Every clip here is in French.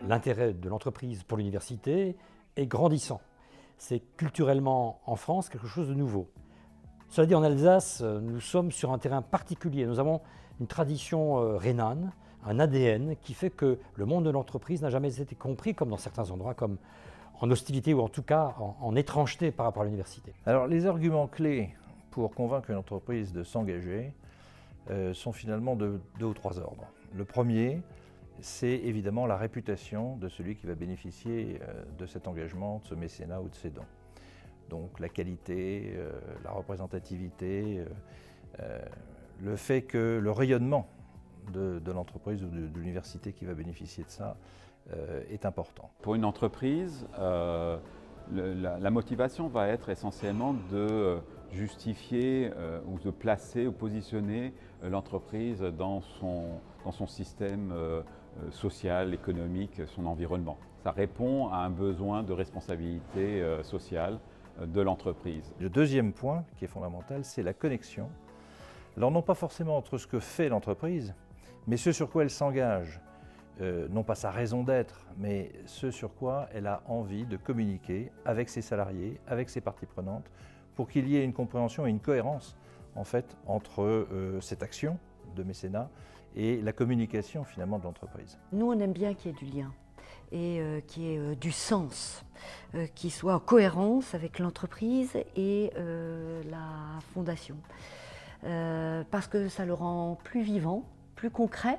l'intérêt de l'entreprise pour l'université est grandissant. C'est culturellement en France quelque chose de nouveau. Cela dit, en Alsace, nous sommes sur un terrain particulier. Nous avons une tradition rhénane, un ADN qui fait que le monde de l'entreprise n'a jamais été compris comme dans certains endroits, comme en hostilité ou en tout cas en étrangeté par rapport à l'université. Alors les arguments clés pour convaincre une entreprise de s'engager sont finalement de 2 ou 3 ordres. Le premier, c'est évidemment la réputation de celui qui va bénéficier de cet engagement, de ce mécénat ou de ces dons. Donc la qualité, la représentativité, le fait que le rayonnement de l'entreprise ou de l'université qui va bénéficier de ça est important. Pour une entreprise, la motivation va être essentiellement de justifier ou de placer ou positionner l'entreprise dans son système social, économique, son environnement. Ça répond à un besoin de responsabilité sociale de l'entreprise. Le deuxième point qui est fondamental, c'est la connexion. Alors non pas forcément entre ce que fait l'entreprise, mais ce sur quoi elle s'engage. Non pas sa raison d'être, mais ce sur quoi elle a envie de communiquer avec ses salariés, avec ses parties prenantes, pour qu'il y ait une compréhension et une cohérence en fait entre cette action de mécénat et la communication finalement de l'entreprise. Nous, on aime bien qu'il y ait du lien et qu'il y ait du sens, qui soit en cohérence avec l'entreprise et la fondation. Parce que ça le rend plus vivant, plus concret.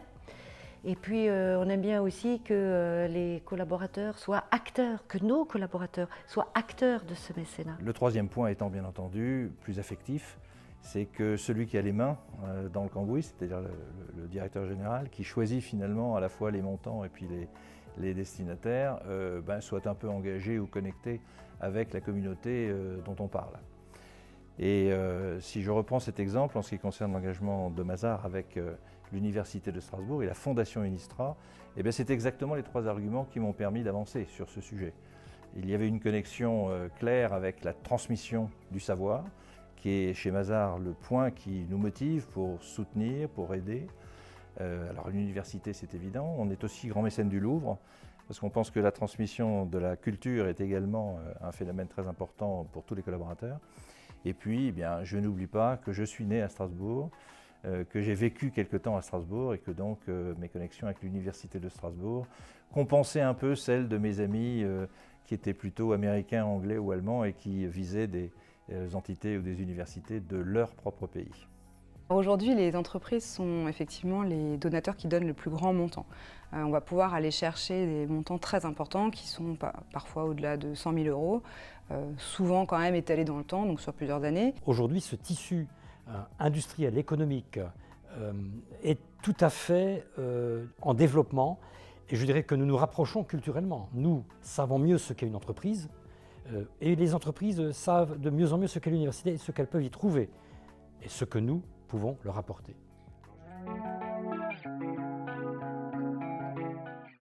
Et puis, on aime bien aussi que les collaborateurs soient acteurs, que nos collaborateurs soient acteurs de ce mécénat. Le troisième point étant bien entendu plus affectif, c'est que celui qui a les mains dans le cambouis, c'est-à-dire le directeur général, qui choisit finalement à la fois les montants et puis les destinataires, soit un peu engagé ou connecté avec la communauté dont on parle. Et si je reprends cet exemple en ce qui concerne l'engagement de Mazars avec l'Université de Strasbourg et la Fondation Unistra, c'est exactement les 3 arguments qui m'ont permis d'avancer sur ce sujet. Il y avait une connexion claire avec la transmission du savoir, qui est chez Mazars le point qui nous motive pour soutenir, pour aider. Alors l'université, c'est évident. On est aussi grand mécène du Louvre, parce qu'on pense que la transmission de la culture est également un phénomène très important pour tous les collaborateurs. Et puis, je n'oublie pas que je suis né à Strasbourg, que j'ai vécu quelque temps à Strasbourg et que donc mes connexions avec l'Université de Strasbourg compensaient un peu celles de mes amis qui étaient plutôt américains, anglais ou allemands et qui visaient des entités ou des universités de leur propre pays. Aujourd'hui, les entreprises sont effectivement les donateurs qui donnent le plus grand montant. On va pouvoir aller chercher des montants très importants qui sont parfois au-delà de 100 000 €, souvent quand même étalés dans le temps, donc sur plusieurs années. Aujourd'hui, ce tissu industriel, économique est tout à fait en développement et je dirais que nous nous rapprochons culturellement. Nous savons mieux ce qu'est une entreprise et les entreprises savent de mieux en mieux ce qu'est l'université et ce qu'elles peuvent y trouver et ce que nous pouvons leur apporter.